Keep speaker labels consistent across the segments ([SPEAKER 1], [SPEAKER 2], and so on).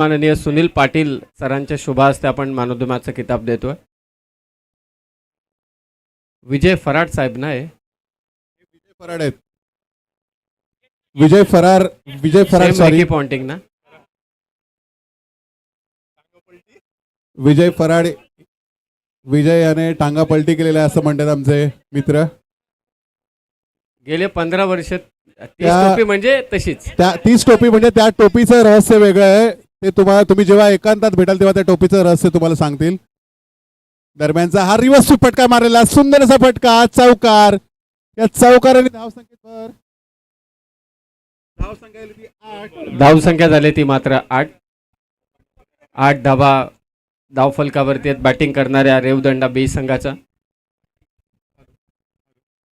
[SPEAKER 1] माननीय सुनील पाटील सरांच्या शुभ हस्ते आपण मानवदिनाचा किताब देतोय. विजय फराड साहेब ना आहे.
[SPEAKER 2] विजय फराड आहेत. विजय फराड सॉरी
[SPEAKER 1] पॉइंटिंग ना.
[SPEAKER 2] विजय फराड विजय याने टांगा पलटी केलेला असं म्हणतात आमचे मित्र.
[SPEAKER 1] गेले 15 वर्ष 30 टोपी म्हणजे तशीच.
[SPEAKER 2] त्या 30 टोपी म्हणजे त्या टोपीचं रहस्य वेगळं आहे. ते तुम्ही जेव्हा एकांतात भेटाल तेव्हा त्या टोपीचं रहस्य तुम्हाला सांगतील. दरम्यानचा हा रिवर्स स्वीप फटका मारलेला सुंदर असा फटका चौकार. या चौकाराने
[SPEAKER 1] धावसंख्या झाली ती मात्र 8 धावा धावफलकावरती बॅटिंग करणाऱ्या रेवदंडा बी संघाचा.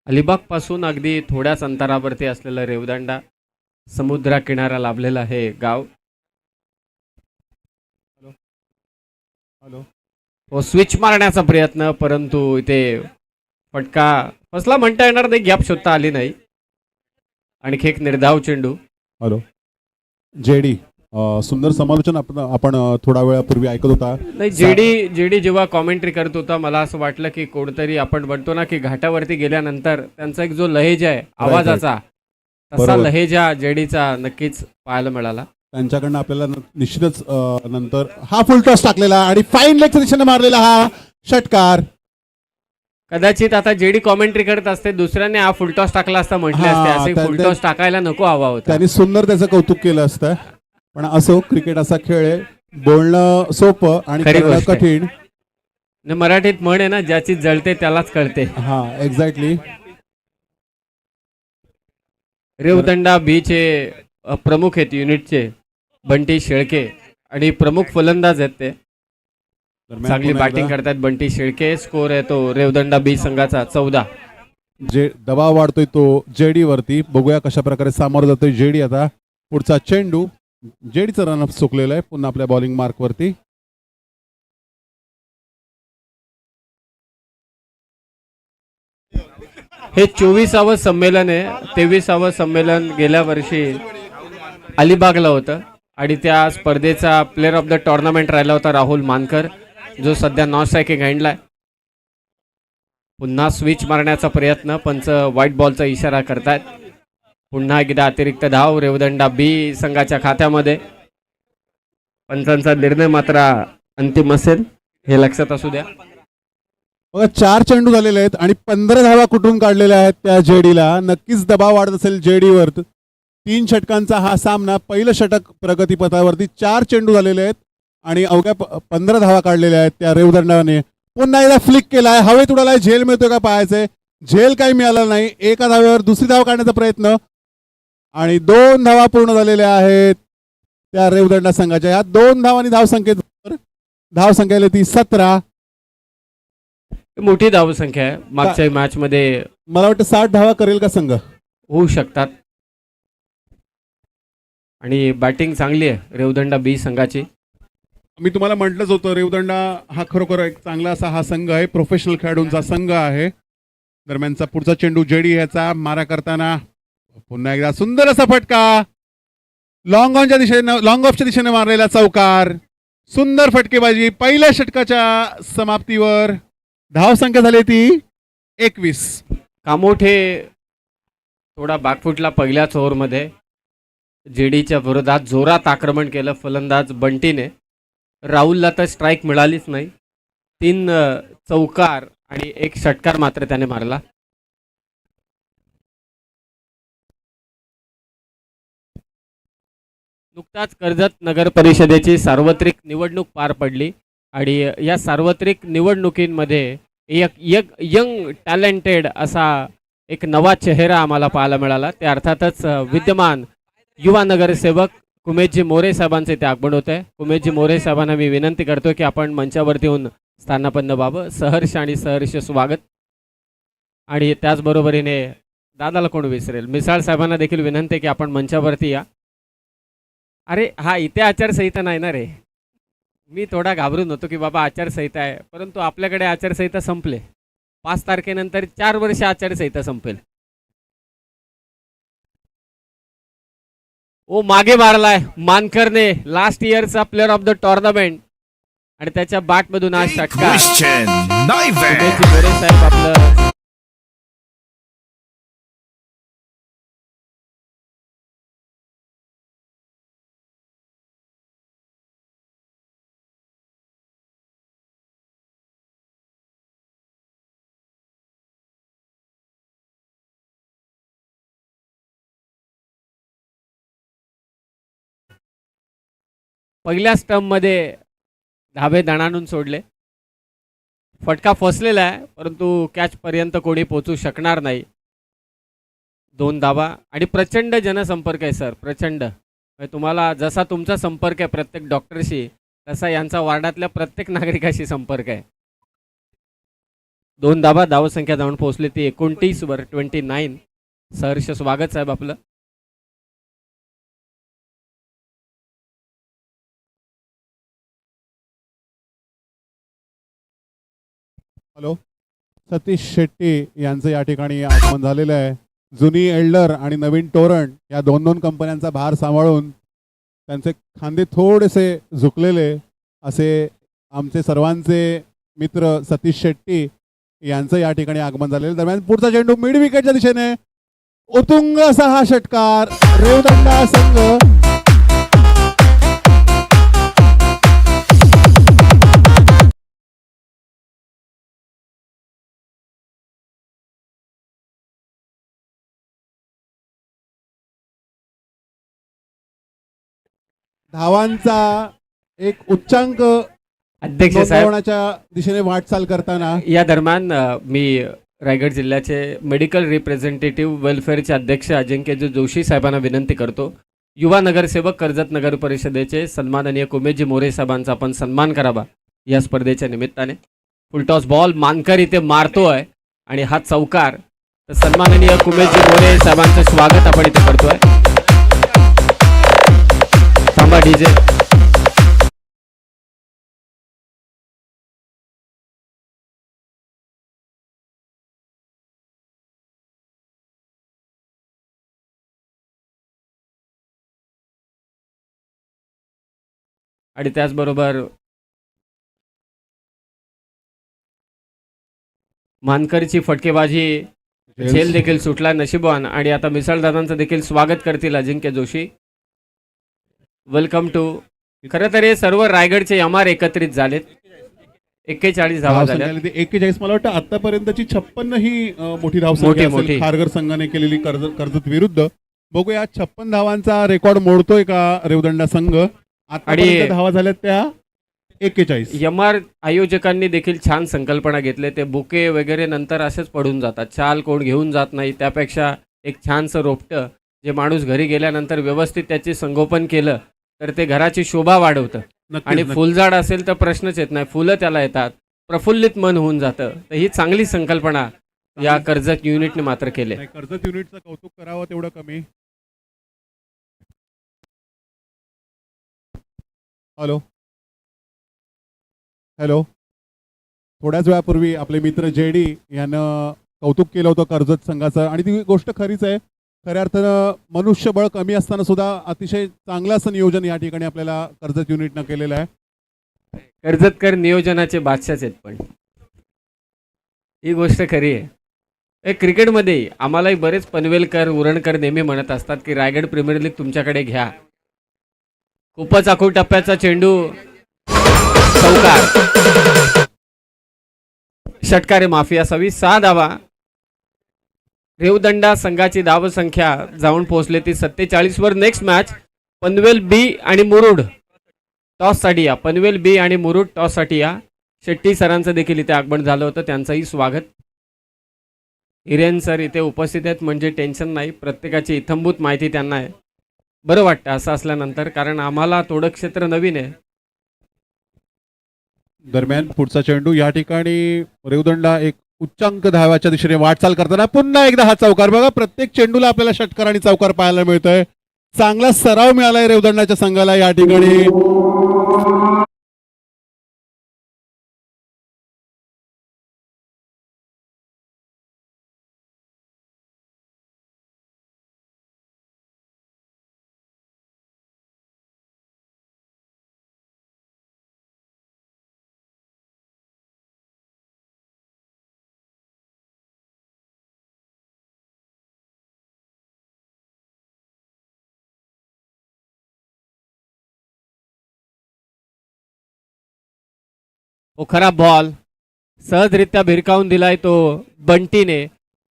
[SPEAKER 1] अलिबाग पासून अगदी थोड्याच अंतरावरती असलेलं रेवदंडा समुद्रा किनारा लाभलेला हे गाव. हो स्विच मारण्याचा प्रयत्न परंतु इथे फटका फसला म्हणता येणार नाही. गॅप शोधता आली नाही. आणखी एक निर्धाव चेंडू.
[SPEAKER 2] हॅलो जेडी सुंदर समालोचन आपण थोडा वेळापूर्वी ऐकत होता.
[SPEAKER 1] नाही जेडी जेव्हा कॉमेंट्री करत होता मला असं वाटलं की कोणतरी आपण म्हणतो ना की घाटावरती गेल्यानंतर त्यांचा एक जो लहेजा आहे आवाजाचा तसा लहेजा जेडीचा नक्कीच पाहायला मिळाला.
[SPEAKER 2] त्यांच्याकडनं आपल्याला निश्चितच नंतर हा फुल टॉस टाकलेला आणि फाईन लेगच्या दिशेने मारलेला हा षटकार.
[SPEAKER 1] कदाचित आता जेडी कॉमेंट्री करत असते दुसऱ्याने हा फुलटॉस टाकला असता म्हटले असते असे फुलटॉस टाकायला नको हवा होता.
[SPEAKER 2] त्यांनी सुंदर त्याचं कौतुक केलं असतं. पण असो क्रिकेट असा खेळ आहे. बोलणं सोपं आणि करणं कठीण.
[SPEAKER 1] मराठीत म्हण आहे ना ज्याची जळते त्यालाच कळते.
[SPEAKER 2] हा एक्झॅक्टली.
[SPEAKER 1] रेवदंडा बीचे प्रमुख आहेत युनिटचे बंटी शेळके आणि प्रमुख फलंदाज आहेत ते. चांगली बॅटिंग करतात बंटी शेळके. स्कोर आहे तो रेवदंडा बी संघाचा 14.
[SPEAKER 2] जे दबाव वाढतोय तो जेडी वरती. बघूया कशा प्रकारे सामोरं जातोय जेडी. आता पुढचा चेंडू जेडीचा रनअप चुकलेला आहे पुन्हा आपल्या बॉलिंग मार्क वरती.
[SPEAKER 1] हे 24वे संमेलन आहे. 23वे संमेलन गेल्या वर्षी अलिबागला होतं आणि त्या स्पर्धेचा प्लेअर ऑफ द टुर्नामेंट राहिला होता राहुल मानकर जो सध्या नॉन स्ट्रायकिंग हँडला. पुन्हा स्विच मारण्याचा प्रयत्न पंच व्हाईट बॉलचा इशारा करतायत. पुन्हा एकदा अतिरिक्त धाव रेवदंडा बी संघाच्या खात्यामध्ये. पंचांचा निर्णय मात्र अंतिम असेल हे लक्षात असू द्या.
[SPEAKER 2] बघा 4 चेंडू झालेले आहेत आणि 15 धावा कुठून काढलेल्या आहेत त्या जेडीला. नक्कीच दबाव वाढत असेल जेडीवर. 3 षटकांचा हा सामना. पहिलं षटक प्रगतीपथावरती. 4 चेंडू झालेले आहेत आणि अवघ्या 15 धावा काढलेल्या आहेत त्या रेवदंडाने. पुन्हा एकदा फ्लिक केलाय. हवेत उडालाय. झेल मिळतोय का पाहायचंय. झेल काही मिळाला नाही. एका धाव्यावर दुसरी धाव काढण्याचा प्रयत्न आणि 2 धावा पूर्ण झालेल्या आहेत त्या रेवदंडा संघाच्या. या 2 धावांनी धावसंख्या ती 17.
[SPEAKER 1] मोठी धावसंख्या आहे. मागच्या मॅच मध्ये
[SPEAKER 2] मला वाटतं 60 धावा करेल का संघ.
[SPEAKER 1] होऊ शकतात. आणि बॅटिंग चांगली आहे रेवदंडा बी संघाची.
[SPEAKER 2] मी तुम्हाला म्हटलंच होतं रेवदंडा हा खरोखर एक चांगला असा हा संघ आहे. प्रोफेशनल खेळाडूंचा संघ आहे. दरम्यानचा पुढचा चेंडू जेडी ह्याचा मारा करताना पुन्हा एकदा सुंदर असा फटका. लॉंग ऑफच्या दिशेने मारलेला चौकार. सुंदर फटकेबाजी. पहिल्या षटकाच्या समाप्तीवर धावसंख्या झाली ती 21.
[SPEAKER 1] कामोठे थोडा बॅकफुटला पहिल्याच ओव्हरमध्ये. जेडीच्या विरोधात जोरात आक्रमण केलं फलंदाज बंटीने. राहुलला तर स्ट्राईक मिळालीच नाही. 3 चौकार आणि 1 षटकार मात्र त्याने मारला. नुकताच कर्जत नगर परिषदेची सार्वत्रिक निवडणूक पार पडली आणि या सार्वत्रिक निवडणुकींमध्ये एक यंग टॅलेंटेड असा एक नवा चेहरा आम्हाला पाहायला मिळाला. ते अर्थातच विद्यमान युवा नगरसेवक कुमेशजी मोरे साहेबांचे ते आगमन होत आहे. कुमेशजी मोरे साहेबांना मी विनंती करतो की आपण मंचावरती येऊन स्थानापन्न व्हावं. सहर्ष आणि सहर्ष स्वागत. आणि त्याचबरोबरीने दादाला कोण विसरेल मिसाळ साहेबांना देखील विनंती की आपण मंचावरती या. अरे हा इथे आचारसंहिता नाही ना रे. मी थोडा घाबरून होतो की बाबा आचारसंहिता आहे परंतु आपल्याकडे आचारसंहिता संपले. 5 तारखेनंतर 4 वर्ष आचारसंहिता संपेल. ओ मागे मारलाय मानकरने, लास्ट इयरचा प्लेअर ऑफ द टुर्नामेंट, आणि त्याच्या बॅट मधून आज षटकार.
[SPEAKER 3] Christian Neuwert.
[SPEAKER 1] उमेशजी मोरे साहेब आपलं पहिल्या स्टंप मध्ये धाबे दणाणून सोडले. फटका फसलेला आहे, परंतु कॅच पर्यंत कोणी पोहोचू शकणार नाही. 2 धाबा आणि प्रचंड जनसंपर्क आहे सर, प्रचंड. म्हणजे तुम्हाला जसा तुमचा संपर्क आहे प्रत्येक डॉक्टरशी, तसा यांचा वार्डातल्या प्रत्येक नागरिकाशी संपर्क आहे. 2 धाबा, धावसंख्या जाऊन पोहोचली ती 29 वर 29. सहर्ष स्वागत साहेब आपलं.
[SPEAKER 2] हॅलो, सतीश शेट्टी यांचं या ठिकाणी आगमन झालेलं आहे. जुनी एल्डर आणि नवीन टोरण या 2 कंपन्यांचा भार सांभाळून त्यांचे खांदे थोडेसे झुकलेले असे आमचे सर्वांचे मित्र सतीश शेट्टी यांचं या ठिकाणी आगमन झालेलं. दरम्यान पुढचा चेंडू मिड विकेटच्या दिशेने, उत्तुंग असा हा षटकार. रेवदंडा संघ धावांचा एक उच्चांक
[SPEAKER 1] अध्यक्ष साहेब,
[SPEAKER 2] नोंदवण्याच्या दिशेने वाटचाल करताना
[SPEAKER 1] या दरम्यान मी रायगड जिल्ह्याचे मेडिकल रिप्रेझेंटेटिव्ह वेलफेअरचे अध्यक्ष अजिंक्यजी जोशी साहेबांना विनंती करतो, युवा नगरसेवक कर्जत नगर परिषदेचे सन्माननीय उमेशजी मोरे साहेबांचा आपण सन्मान करावा या स्पर्धेच्या निमित्ताने. फुलटॉस बॉल मानकर इथे मारतोय आणि हा चौकार. तर सन्माननीय उमेशजी मोरे साहेबांचं स्वागत आपण इथे करतोय. थांबा डीजे. आणि त्याचबरोबर मानकरची फटकेबाजी झेल देखील सुटला नशिबवान. आणि आता मिसाळदादांचं देखील स्वागत करतील अजिंक्य जोशी. Welcome to. खरं तर हे सर्व रायगडचे एमआर एकत्रित झालेत. 41 धावा झाल्या.
[SPEAKER 2] 41. मला वाटतं आतापर्यंतची 56 ही मोठी धावसंख्या
[SPEAKER 1] मोठी,
[SPEAKER 2] असेल
[SPEAKER 1] मोठी.
[SPEAKER 2] खारघर संघाने केलेली कर्जत विरुद्ध. बघूया 56 धावांचा रेकॉर्ड मोडतोय का रेवदंडा संघ. आतापर्यंत धावा झाल्यात त्या 41.
[SPEAKER 1] एमआर आयोजकांनी देखील छान संकल्पना घेतले. ते बुके वगैरे नंतर असेच पडून जातात, चाल कोण घेऊन जात नाही. त्यापेक्षा एक छानसं रोपटं जे माणूस घरी गेल्यानंतर व्यवस्थित त्याचे संगोपन केलं तर ते घराची शोभा वाढवतं. आणि फुलझाड असेल तर प्रश्नच येत नाही, फुलं त्याला येतात, प्रफुल्लित मन होऊन जातं. तर ही चांगली संकल्पना या कर्जत युनिटने मात्र केले.
[SPEAKER 2] कर्जत युनिटचं कौतुक करावं तेवढं कमी. हॅलो हॅलो, थोड्याच वेळापूर्वी आपले मित्र जेडी यानं कौतुक केलं होतं कर्जत संघाचं, आणि ती गोष्ट खरीच आहे. खऱ्या अर्थानं मनुष्यबळ कमी असताना सुद्धा अतिशय चांगलं असं नियोजन या ठिकाणी आपल्याला कर्जत युनिटनं केलेलं आहे.
[SPEAKER 1] कर्जतकर नियोजनाचे बादशाच आहेत. पण ही गोष्ट खरी आहे. क्रिकेटमध्ये आम्हालाही बरेच पनवेलकर उरणकर नेहमी म्हणत असतात की रायगड प्रीमियर लीग तुमच्याकडे घ्या. खूपच आखूड टप्प्याचा चेंडू, चौकार. षटकारे माफी असावी. 6 धावा. रेवदंडा संघाची धावसंख्या जाऊन पोहोचले ती 47 वर. नेक्स्ट मॅच पनवेल बी आणि मुरुड टॉससाठी या. पनवेल बी आणि मुरुड टॉससाठी या. शेट्टी सरांचं देखील इथे आगमन झालं होतं, त्यांचंही स्वागत. हिरेन सर इथे उपस्थित आहेत म्हणजे टेन्शन नाही. प्रत्येकाची इथंभूत माहिती त्यांना आहे. बरं वाटतं असं असल्यानंतर, कारण आम्हाला थोडं क्षेत्र नवीन आहे.
[SPEAKER 2] दरम्यान पुढचा चेंडू या ठिकाणी रेवदंडा एक उच्चांक धावाच्या दिशेने वाटचाल करताना पुन्हा एकदा हा चौकार. बघा, प्रत्येक चेंडूला आपल्याला षटकार आणि चौकार पाहायला मिळतोय. चांगला सराव मिळालाय रेवदंडाच्या संघाला या ठिकाणी.
[SPEAKER 1] खराब बॉल सहजरित्या भिरकावून दिलाय तो बंटीने.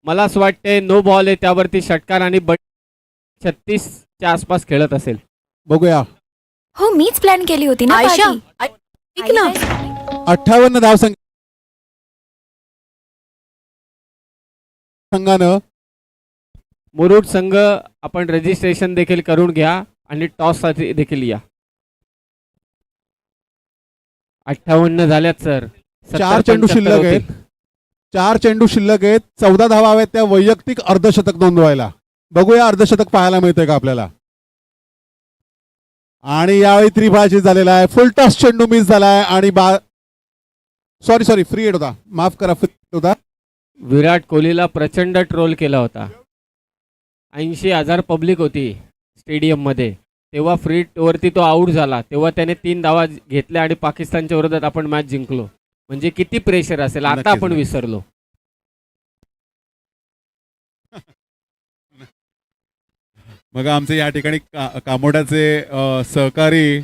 [SPEAKER 1] मला असं वाटते नो बॉल आहे त्यावरती षटकार आणि 36च्या आसपास खेळत असेल.
[SPEAKER 2] बघूया.
[SPEAKER 3] हो मीच प्लॅन केली होती ना
[SPEAKER 4] आयशा
[SPEAKER 3] पार्टी.
[SPEAKER 4] ऐक ना
[SPEAKER 2] 58 संघानं
[SPEAKER 1] मुरुड संघ आपण रजिस्ट्रेशन देखील करून घ्या आणि टॉस साठी देखील या. 58 झाल्यात सर.
[SPEAKER 2] 4 चेंडू
[SPEAKER 1] 70-75
[SPEAKER 2] शिल्लक
[SPEAKER 1] होतील.
[SPEAKER 2] आहेत. 4 चेंडू शिल्लक आहेत. 14 धावा हव्यात त्या वैयक्तिक अर्धशतक नोंदवायला. बघूया अर्धशतक पाहायला मिळतंय का आपल्याला. आणि यावेळी त्रिभाजी झालेला आहे. फुल टॉस चेंडू मिस झालाय आणि सॉरी फ्री हिट होता. माफ करा, फ्री हिट होता.
[SPEAKER 1] विराट कोहलीला प्रचंड ट्रोल केला होता. 80,000 पब्लिक होती स्टेडियम मध्ये. तेव्हा फ्री वरती तो आऊट झाला. तेव्हा त्याने 3 धावा घेतल्या आणि पाकिस्तानच्या विरोधात आपण मॅच जिंकलो. म्हणजे किती प्रेशर असेल. आता
[SPEAKER 2] नक्कीच,
[SPEAKER 1] आपण
[SPEAKER 2] नक्कीच.
[SPEAKER 1] विसरलो.
[SPEAKER 2] मग आमचे या ठिकाणी कामोड्याचे सहकारी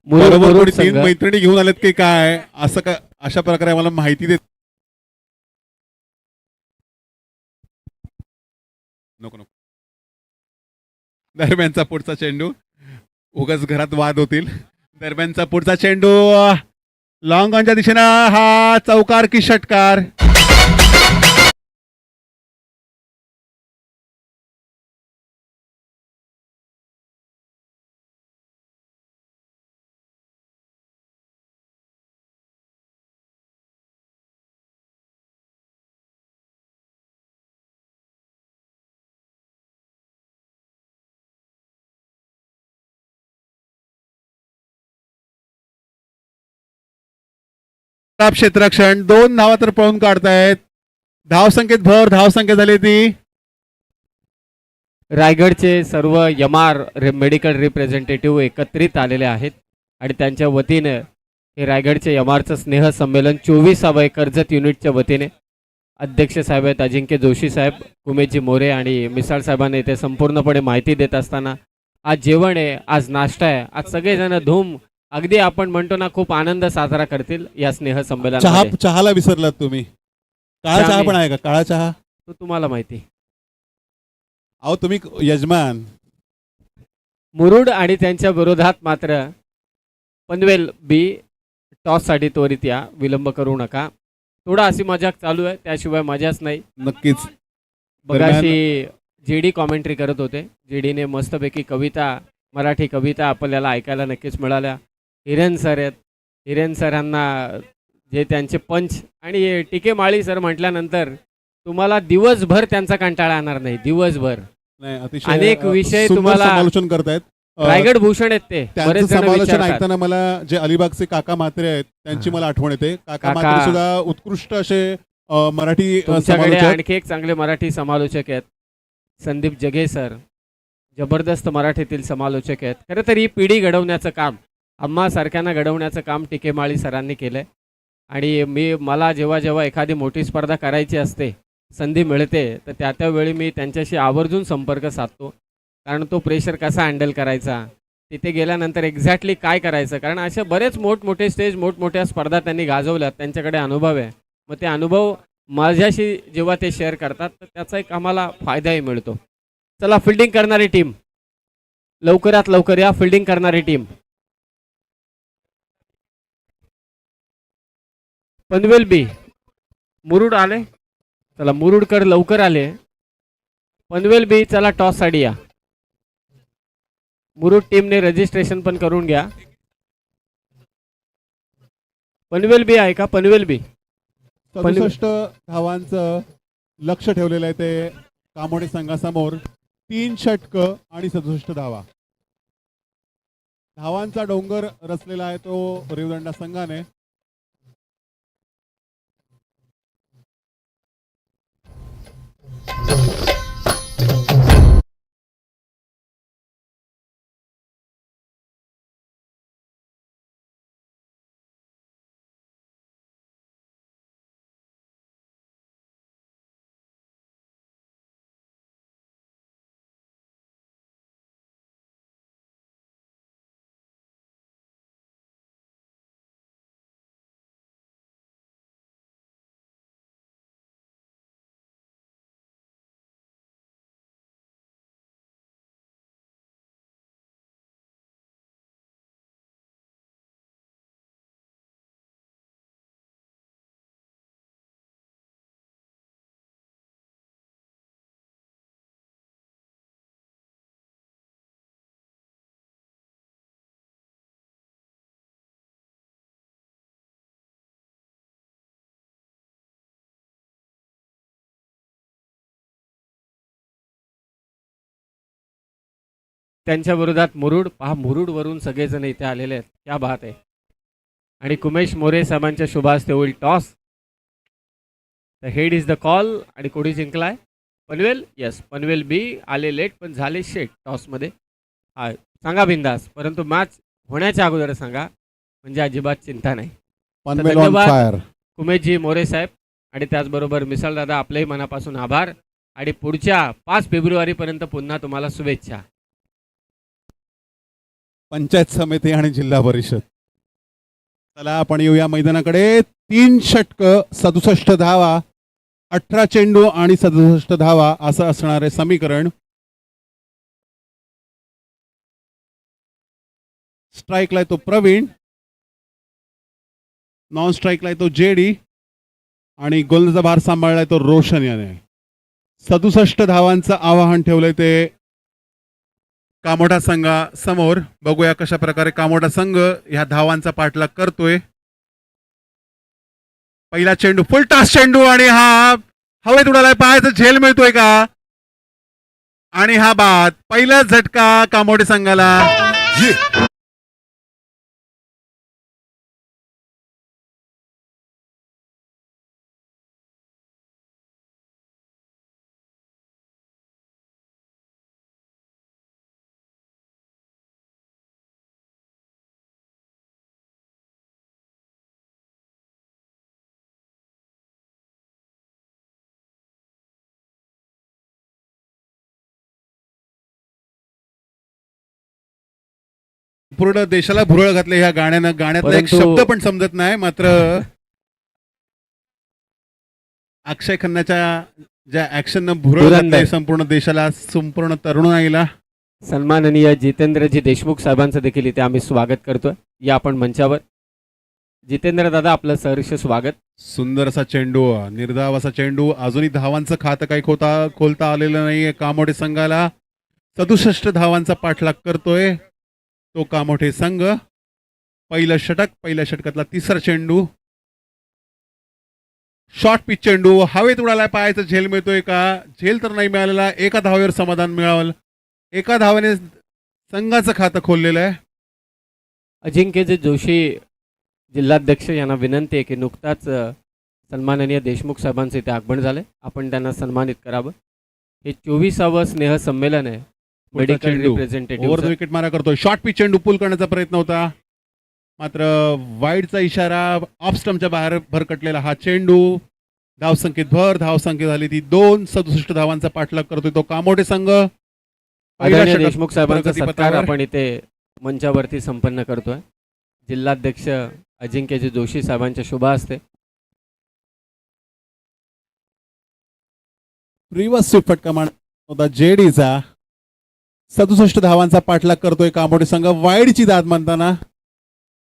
[SPEAKER 1] मुरुड
[SPEAKER 2] बरोबर
[SPEAKER 1] मुरुड
[SPEAKER 2] कोणी 3
[SPEAKER 1] संघ
[SPEAKER 2] मैत्रिणी घेऊन आलेत की काय असं का, अशा प्रकारे आम्हाला माहिती देत. नको नको. दरम्यानचा पुढचा चेंडू. उगाच घरात वाद होतील. दरम्यानचा पुढचा चेंडू लॉंग ऑनच्या दिशेनं. हा चौकार की षटकार. क्षेत्ररक्षण 2 धावा तर पळून काढतायत. धावसंख्येत भर. धावसंख्या झाली ती.
[SPEAKER 1] रायगडचे सर्व यमार मेडिकल रिप्रेझेंटेटिव्ह एकत्रित आलेले आहेत आणि त्यांच्या वतीने हे रायगडचे यमारचं स्नेह संमेलन 24वे कर्जत युनिटच्या वतीने अध्यक्ष साहेब आहेत अजिंक्य जोशी साहेब, उमेशजी मोरे आणि मिसाळ साहेबांनी ते संपूर्णपणे माहिती देत असताना आज जेवण आहे, आज नाश्ता आहे, आज सगळेजण धूम अगदी आपण म्हणतो ना खूप आनंद साजरा करतील या स्नेह संमेलनामध्ये.
[SPEAKER 2] चहाला विसरलात तुम्ही. काळा चहा पण आहे का? काळा चहा
[SPEAKER 1] तो तुम्हाला माहिती.
[SPEAKER 2] अहो तुम्ही यजमान.
[SPEAKER 1] मुरुड आणि त्यांच्या विरोधात मात्र पनवेल बी टॉससाठी त्वरित या. विलंब करू नका. थोडा अशी मजाक चालू आहे त्याशिवाय मजाच नाही.
[SPEAKER 2] नक्कीच.
[SPEAKER 1] बघाशी जेडी कॉमेंट्री करत होते. जेडीने मस्तपैकी कविता मराठी कविता आपल्याला ऐकायला नक्कीच मिळाल्या. हिरेन सर आहेत. हिरेन सरांना जे त्यांचे पंच आणि टिके माळी सर म्हटल्यानंतर तुम्हाला दिवसभर त्यांचा कंटाळा येणार नाही. दिवसभर
[SPEAKER 2] नाही, अतिशय
[SPEAKER 1] अनेक विषय
[SPEAKER 2] सुंदर
[SPEAKER 1] तुम्हाला
[SPEAKER 2] समालोचन करतायत.
[SPEAKER 1] रायगड भूषण आहेत ते.
[SPEAKER 2] त्यांचं
[SPEAKER 1] बरेच जण
[SPEAKER 2] समालोचन
[SPEAKER 1] विचारतात.
[SPEAKER 2] ऐकताना मला जे अलिबागचे काका म्हात्रे आहेत त्यांची मला आठवण येते. काका
[SPEAKER 1] काका-
[SPEAKER 2] म्हात्रे सुद्धा उत्कृष्ट असे मराठी
[SPEAKER 1] तुमच्याकडे
[SPEAKER 2] समालोचक.
[SPEAKER 1] आणखी एक चांगले मराठी समालोचक आहेत संदीप जगे सर. जबरदस्त मराठीतील समालोचक आहेत. खरं तर ही पिढी घडवण्याचं काम आम्हा सारख्यांना घडवण्याचं काम टिकेमाळी सरांनी केलंय. आणि मला जेव्हा जेव्हा एखादी मोठी स्पर्धा करायची असते, संधी मिळते, तर त्या वेळी मी त्यांच्याशी आवर्जून संपर्क साधतो. कारण तो प्रेशर कसा हँडल करायचा, तिथे गेल्यानंतर एक्झॅक्टली काय करायचं. कारण असे बरेच मोठमोठे स्टेज मोठमोठ्या स्पर्धा त्यांनी गाजवल्यात. त्यांच्याकडे अनुभव आहे. मग ते अनुभव माझ्याशी जेव्हा ते शेअर करतात तर त्याचा एक आम्हाला फायदाही मिळतो. चला फिल्डिंग करणारी टीम लवकरात लवकर या. फिल्डिंग करणारी टीम पनवेल बी. मुरुड आले. चला मुरुडकर लवकर आले. पनवेल बी चला टॉस साठी या. मुरुड टीमने रजिस्ट्रेशन पण करून घ्या. पनवेल बी आहे का? पनवेल बी
[SPEAKER 2] 67 धावांचं लक्ष ठेवलेलं आहे ते कामोडे संघासमोर. 3 षटकं आणि 67 धावा. धावांचा डोंगर रचलेला आहे तो रेवदंडा संघाने.
[SPEAKER 1] त्यांच्या विरोधात मुरुड. पहा, मुरुडवरून सगळेजण इथे आलेले आहेत. क्या बात आहे. आणि कुमेश मोरे साहेबांच्या शुभास्ते होईल toss. The head is the call. आणि कोणी जिंकलाय? पनवेल. येस, पनवेल बी आले लेट पण झाले शेट टॉसमध्ये. हा, सांगा बिंदास, परंतु मॅच होण्याच्या अगोदर सांगा, म्हणजे अजिबात चिंता नाही.
[SPEAKER 2] पनवेल ऑन
[SPEAKER 1] धन्यवाद
[SPEAKER 2] फायर.
[SPEAKER 1] कुमेशजी मोरे साहेब. आणि त्याचबरोबर मिसाल दादा, आपलेही मनापासून आभार. आणि पुढच्या 5 फेब्रुवारीपर्यंत पुन्हा तुम्हाला शुभेच्छा.
[SPEAKER 2] पंचायत समिती आणि जिल्हा परिषद. चला आपण येऊया मैदानाकडे. 3 षटकं 67 धावा, 18 चेंडू आणि 67 धावा असं असणारे समीकरण. स्ट्राईकला तो प्रवीण, नॉन स्ट्राईकला तो जेडी आणि गोलंदाजा भार सांभाळलाय तो रोशन याने. 67 धावांचं आवाहन ठेवलंय ते कामोठा संघासमोर. बघूया कशा प्रकारे कामोठा संघ ह्या धावांचा पाठलाग करतोय. पहिला चेंडू, फुल टॉस चेंडू आणि हा हवेत उडालाय. पायाचा झेल मिळतोय का? आणि हा बाद. पहिला झटका कामोठे संघाला. पूर्ण देशाला भुरळ घातले ह्या गाण्यानं. गाण्यातला एक
[SPEAKER 1] परंतु-
[SPEAKER 2] शब्द पण समजत नाही. मात्र अक्षय खन्नाच्या ज्या ऍक्शन भुरळ
[SPEAKER 1] धुरंधर.
[SPEAKER 2] घातले संपूर्ण देशाला, संपूर्ण तरुणाईला.
[SPEAKER 1] सन्माननीय जितेंद्रजी देशमुख साहेबांचं देखील इथे आम्ही स्वागत करतोय. या आपण मंचावर. जितेंद्र दादा, आपलं सहर्ष स्वागत.
[SPEAKER 2] सुंदर असा चेंडू, निर्धाव असा चेंडू. अजूनही धावांचं खातं काही खोलता आलेलं नाहीये कामोठे संघाला. 67 धावांचा पाठलाग करतोय तो कामोठे संघ. पहिलं षटक, पहिल्या षटकातला तिसरा चेंडू. शॉर्ट पिच चेंडू, हवेत उडालाय. पायाचा झेल मिळतोय का? झेल तर नाही मिळालेला. एका धावेवर समाधान मिळालं. एका धावेने संघाचं खातं खोललेलं आहे.
[SPEAKER 1] अजिंक्यजी जोशी जिल्हाध्यक्ष यांना विनंती आहे की नुकताच सन्माननीय देशमुख साहेबांचं इथे आगमन झालंय, आपण त्यांना सन्मानित करावं. हे 24वे स्नेह संमेलन आहे मेडिकल
[SPEAKER 2] चेंडू ओव्हर द
[SPEAKER 1] रिप्रेझेंटेटिव्ह.
[SPEAKER 2] विकेट मारा करतोय. शॉर्ट पिच चेंडू पुल करण्याचा प्रयत्न होता, मात्र वाईडचा इशारा. ऑफ स्टंपच्या बाहेर भरकटलेला हा चेंडू. धावसंख्येत भर. धावसंख्या झाली ती 2. 67 धावांचा पाठलाग करतोय तो कामोठे संघ.
[SPEAKER 1] आदरणीय देशमुख साहेबांचा
[SPEAKER 2] प्रगती
[SPEAKER 1] सत्कार
[SPEAKER 2] पथावर.
[SPEAKER 1] आपण इथे मंचावरती संपन्न करतोय. जिल्हाध्यक्ष अजिंक्यजी जोशी साहेबांच्या शुभ हस्ते.
[SPEAKER 2] रिवर्स स्वीप फटका होता जेडीचा. 67 धावांचा पाठलाग करतोय कामोठे संघ. वाईडची दाद म्हणताना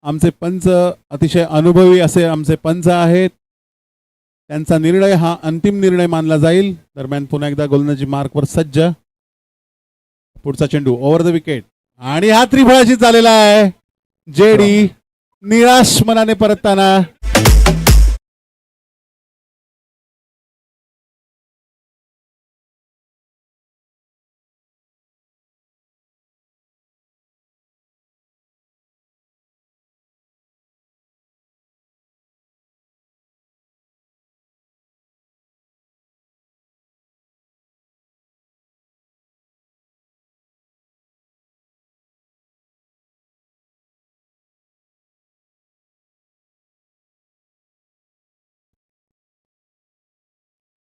[SPEAKER 2] आमचे पंच अतिशय अनुभवी असे आमचे पंच आहेत. त्यांचा निर्णय हा अंतिम निर्णय मानला जाईल. दरम्यान पुन्हा एकदा गोलंदाजी मार्कवर सज्ज. पुढचा चेंडू ओव्हर द विकेट आणि हा त्रिफळाशी झालेला आहे. जेडी निराश मनाने परतताना.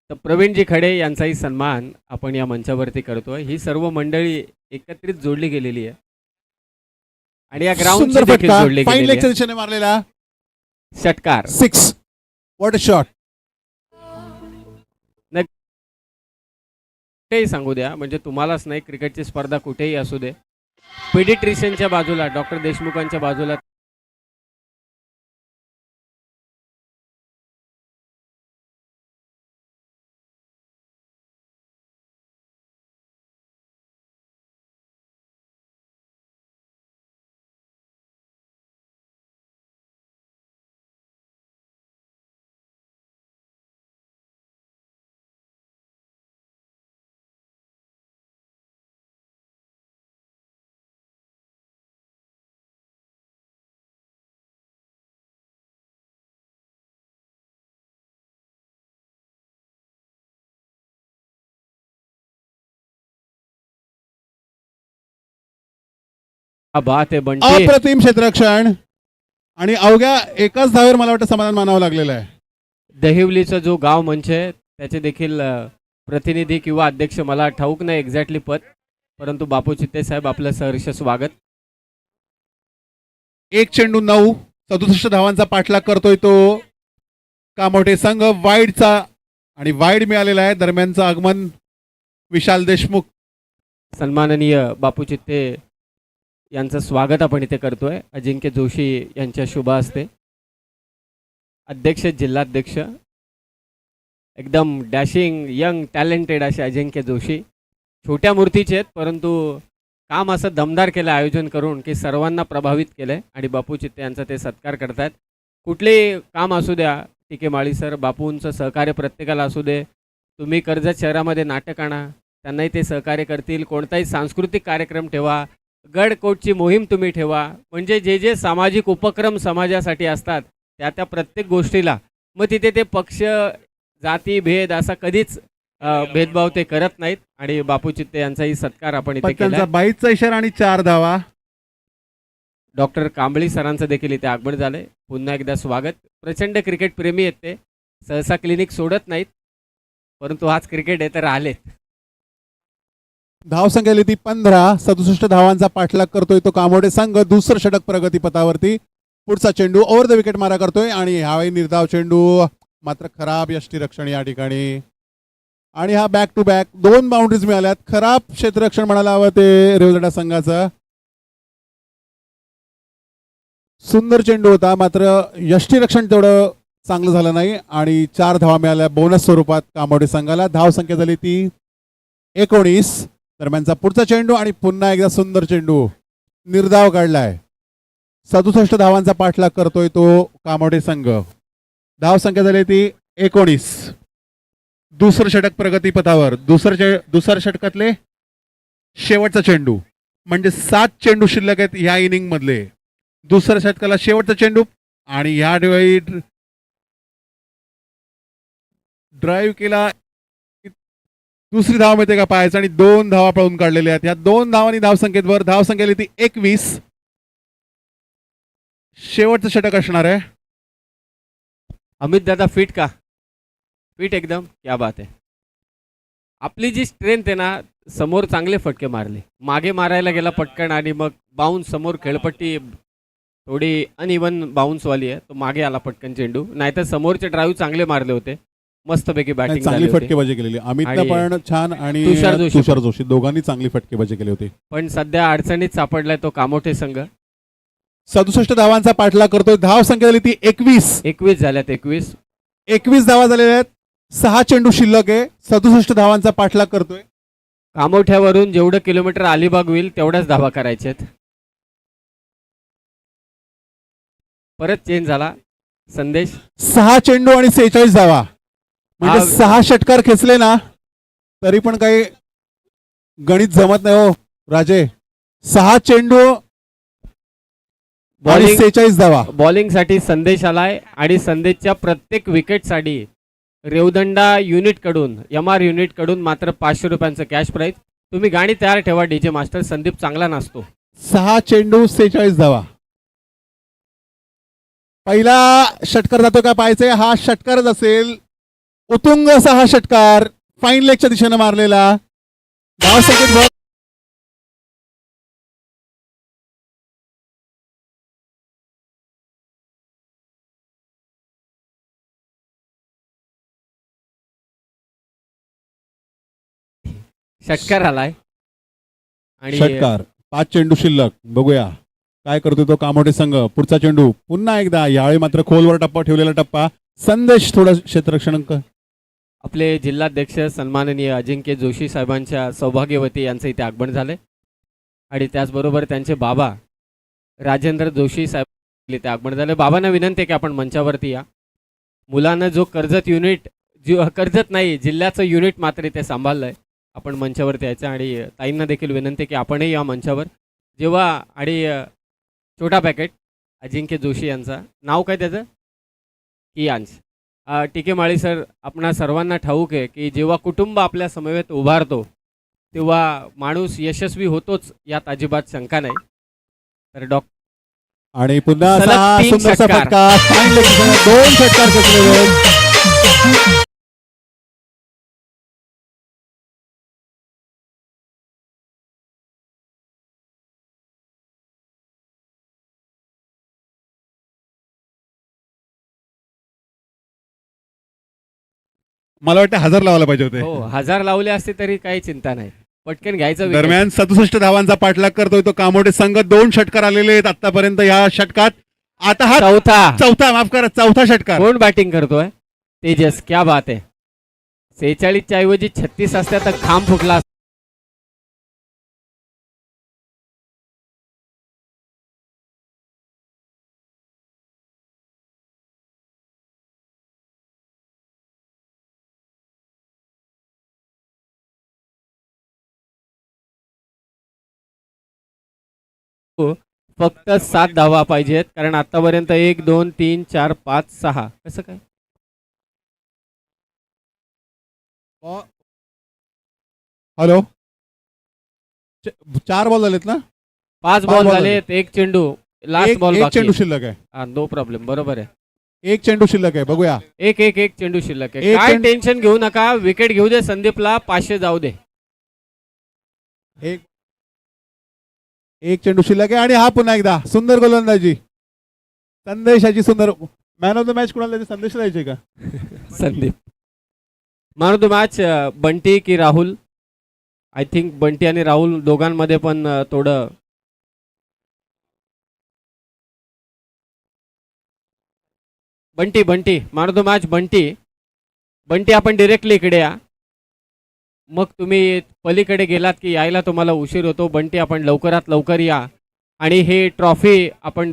[SPEAKER 1] तर प्रवीणजी खडे यांचाही सन्मान आपण या मंचावरती करतोय. ही सर्व मंडळी एकत्रित जोडली गेलेली आहे आणि या ग्राउंड
[SPEAKER 2] सुंदर
[SPEAKER 1] देखील
[SPEAKER 2] फटका
[SPEAKER 1] जोडली
[SPEAKER 2] फाईन
[SPEAKER 1] गेलेली
[SPEAKER 2] लेगच्या
[SPEAKER 1] आहे.
[SPEAKER 2] दिशेने मारलेला
[SPEAKER 1] षटकार.
[SPEAKER 2] 6. What a shot.
[SPEAKER 1] कुठेही सांगू द्या, म्हणजे तुम्हालाच नाही, क्रिकेटची स्पर्धा कुठेही असू दे, पेडिट्रिशियनच्या बाजूला, डॉक्टर देशमुखांच्या बाजूला हा बात आहे बंटी.
[SPEAKER 2] अप्रतिम क्षेत्ररक्षण आणि अवघ्या एकाच धावेवर मला वाटतं समाधान मानावं लागलेलं आहे.
[SPEAKER 1] दहिवलीचा जो गाव मंच आहे त्याचे देखील प्रतिनिधी किंवा अध्यक्ष मला ठाऊक नाही एक्झॅक्टली पद, परंतु बापू चित्ते साहेब आपलं सहर्ष स्वागत.
[SPEAKER 2] एक चेंडू 9, 67 धावांचा पाठलाग करतोय तो कामोठे संघ. वाईडचा आणि वाईड मिळालेला आहे. दरम्यानचं आगमन विशाल देशमुख.
[SPEAKER 1] सन्माननीय बापू चित्ते यांचं स्वागत आपण इथे करतोय अजिंक्य जोशी यांच्या शुभ हस्ते. अध्यक्ष जिल्हाध्यक्ष एकदम डॅशिंग यंग टॅलेंटेड असे अजिंक्य जोशी. छोट्या मूर्तीचे आहेत परंतु काम असं दमदार केलं आयोजन करून की सर्वांना प्रभावित केलंय आणि बापू चित्ते यांचा ते सत्कार करतायत. कुठलेही काम असू द्या टीके माळी सर, बापूंचं सहकार्य प्रत्येकाला असू दे. तुम्ही कर्जत शहरामध्ये नाटक आणा त्यांनाही ते सहकार्य करतील. कोणताही सांस्कृतिक कार्यक्रम ठेवा, गडकोटची मोहीम तुम्ही ठेवा, म्हणजे जे जे सामाजिक उपक्रम समाजासाठी असतात त्या प्रत्येक गोष्टीला मग तिथे ते पक्ष जाती भेद असा कधीच भेदभाव ते करत नाहीत आणि बापू चित्ते यांचाही सत्कार आपण इथे केला.
[SPEAKER 2] पत्त्यांचा 22चा इशारा आणि 4 धावा.
[SPEAKER 1] डॉक्टर कांबळी सरांचं देखील इथे आगमन झालंय. पुन्हा एकदा स्वागत. प्रचंड क्रिकेट प्रेमी आहेत ते, सहसा क्लिनिक सोडत नाहीत परंतु आज क्रिकेट आहे तर आलेत.
[SPEAKER 2] धावसंख्या ती 15, 67 धावांचा पाठलाग करतोय तो कामोठे संघ. दुसरं षटक प्रगतीपथावरती. पुढचा चेंडू ओव्हर द विकेट मारा करतोय आणि ह्यावेळी निर्धाव चेंडू, मात्र खराब यष्टीरक्षण या ठिकाणी. आणि हा बॅक टू बॅक 2 बाउंड्रीज मिळाल्यात. खराब क्षेत्ररक्षण म्हणायला हवं ते रेवदडा संघाचं. सुंदर चेंडू होता मात्र यष्टीरक्षण तेवढं चांगलं झालं नाही आणि 4 धावा मिळाल्या बोनस स्वरूपात कामोठे संघाला. धावसंख्या झाली ती 19. दरम्यानचा पुढचा चेंडू आणि पुन्हा एकदा सुंदर चेंडू निर्धाव काढलाय. 67 धावांचा पाठलाग करतोय तो कामोठे संघ. धावसंख्या झाली ती 19. दुसरं षटक प्रगतीपथावर. दुसऱ्या षटकातले शेवटचा चेंडू, म्हणजे 7 चेंडू शिल्लक आहेत ह्या इनिंग मधले. दुसऱ्या षटकाला शेवटचा चेंडू आणि ह्या वेळी ड्राईव्ह केला. दुसरी धाव मिळते का पाहायचं आणि 2 धावा पळून काढलेल्या आहेत. या 2 धावांनी धावसंख्येवर. धावसंख्या ती 21. शेवटचं षटक असणार आहे.
[SPEAKER 1] अमित दादा फिट का? फिट एकदम, क्या बात आहे. आपली जी स्ट्रेंथ आहे ना, समोर चांगले फटके मारले, मागे मारायला गेला पटकन आणि मग बाउन्स समोर खेळपट्टी थोडी अनइवन बाउन्सवाली आहे, तो मागे आला पटकन चेंडू. नाहीतर समोरचे ड्राईव्ह चांगले मारले होते, मस्तपैकी बॅटिंग
[SPEAKER 2] चांगली फटकेबाजी केलेली अमितनं पण छान आणि तुषार जोशी दोघांनी चांगली फटकेबाजी केली होती.
[SPEAKER 1] पण सध्या अडचणीत सापडलाय तो कामोठे संघ.
[SPEAKER 2] 67 धावांचा पाठलाग करतोय. धाव संख्या झाली ती 21
[SPEAKER 1] झाल्यात. 21
[SPEAKER 2] धावा झालेल्या आहेत. 6 चेंडू शिल्लक आहे. 67 धावांचा पाठलाग करतोय.
[SPEAKER 1] कामोठ्यावरून जेवढं किलोमीटर अलिबाग होईल तेवढ्याच धावा करायच्यात. परत चेंज झाला संदेश.
[SPEAKER 2] 6 चेंडू आणि 46 धावा, म्हणजे 6 षटकार खेचले ना तरी पण काही गणित जमत नाही हो राजे. 6 चेंडू आणि 46 धावा.
[SPEAKER 1] बॉलिंग साठी संदेश आलाय आणि संदेशच्या प्रत्येक विकेटसाठी रेवदंडा युनिट कडून MR युनिट कडून मात्र 500 रुपयांचं कॅश प्राईज. तुम्ही गाणी तयार ठेवा डीजे मास्टर. संदीप चांगला नाचतो.
[SPEAKER 2] 6 चेंडू 46 धावा. पहिला षटकार जातो का पाहायचंय. हा षटकारच असेल. उतुंग असा हा षटकार फाईन लेगच्या दिशेने मारलेला. धावसंख्येत
[SPEAKER 1] षटकार आलाय आणि
[SPEAKER 2] षटकार. 5 चेंडू शिल्लक. बघूया काय करतोय तो कामोठे संघ. पुढचा चेंडू पुन्हा एकदा, यावेळी मात्र खोलवर टप्पा ठेवलेला टप्पा. संदेश थोडं क्षेत्ररक्षण.
[SPEAKER 1] आपले जिल्हाध्यक्ष सन्माननीय अजिंक्य जोशी साहेबांच्या सौभाग्यवती यांचं इथे आगमन झालंय आणि त्याचबरोबर त्यांचे बाबा राजेंद्र जोशी साहेब इथे आगमन झाले. बाबांना विनंती आहे की आपण मंचावरती या. मुलानं जो कर्जत युनिट, कर्जत नाही जिल्ह्याचं युनिट मात्र इथे सांभाळलंय, आपण मंचावरती यायचं. आणि ताईंना देखील विनंती की आपणही या मंचावर. जेव्हा आणि छोटा पॅकेट अजिंक्य जोशी यांचा, नाव काय त्याचं, कियांश. टीके माळी सर, आपणा सर्वांना ठाऊक आहे की जेव्हा कुटुंब आपल्या समवेत उभारतो तेव्हा माणूस यशस्वी होतोच, यात अजिबात शंका नाही. तर डॉक्टर
[SPEAKER 2] आणि पुन्हा
[SPEAKER 1] सलग
[SPEAKER 2] असा हा
[SPEAKER 1] 3
[SPEAKER 2] सुंदरसा
[SPEAKER 1] षटकार.
[SPEAKER 2] फटका फाईन लेग 2 षटकार खेचलेले आहेत. मला वाटतं 1000 लावायला पाहिजे होते.
[SPEAKER 1] हो 1000 लावले असते तरी काही चिंता नाही, पटकन घ्यायचं wicket.
[SPEAKER 2] दरम्यान 67 धावांचा पाठलाग करतोय तो कामोडे संघ. 2 षटकार आलेले आहेत आतापर्यंत या षटकात. आता हा
[SPEAKER 1] चौथा
[SPEAKER 2] माफ करा चौथा षटकार.
[SPEAKER 1] कोण बॅटिंग करतोय? तेजस, क्या बात आहे. 46च्या ऐवजी 36 असत्या तर खांब फुटला असता. फक्त 7 धावा पाहिजेत कारण आतापर्यंत 1 2 3 4 5 6 कसं काय
[SPEAKER 2] हॅलो 4 बॉल झालेत ना?
[SPEAKER 1] 5
[SPEAKER 2] ball
[SPEAKER 1] बॉल झालेत, एक चेंडू लास्ट बॉल
[SPEAKER 2] एक
[SPEAKER 1] बाकी
[SPEAKER 2] चेंडू शिल्लक आहे.
[SPEAKER 1] आहे. नो प्रॉब्लेम, बरोबर आहे.
[SPEAKER 2] एक चेंडू शिल्लक आहे. बघूया.
[SPEAKER 1] एक चेंडू शिल्लक आहे.
[SPEAKER 2] एक
[SPEAKER 1] काय
[SPEAKER 2] चेंडू-
[SPEAKER 1] टेन्शन घेऊ नका, विकेट घेऊ दे संदीपला, 500 जाऊ दे.
[SPEAKER 2] एक चेंडू शिल्लक आहे आणि हा पुन्हा एकदा सुंदर गोलंदाजी. संदेशाची सुंदर. मॅन ऑफ द मॅच कोणाला द्यायचे? संदेश द्यायचे का?
[SPEAKER 1] Sandeep. Man of the match Bunty की राहुल? आय थिंक बंटी आणि राहुल दोघांमध्ये पण थोडं Bunty man of the match Bunty आपण डिरेक्टली इकडे या. मग तुम्ही पलीकडे गेलात की यायला तुम्हाला उशीर होतो. बंटी आपण लवकरात लवकर या आणि हे ट्रॉफी आपण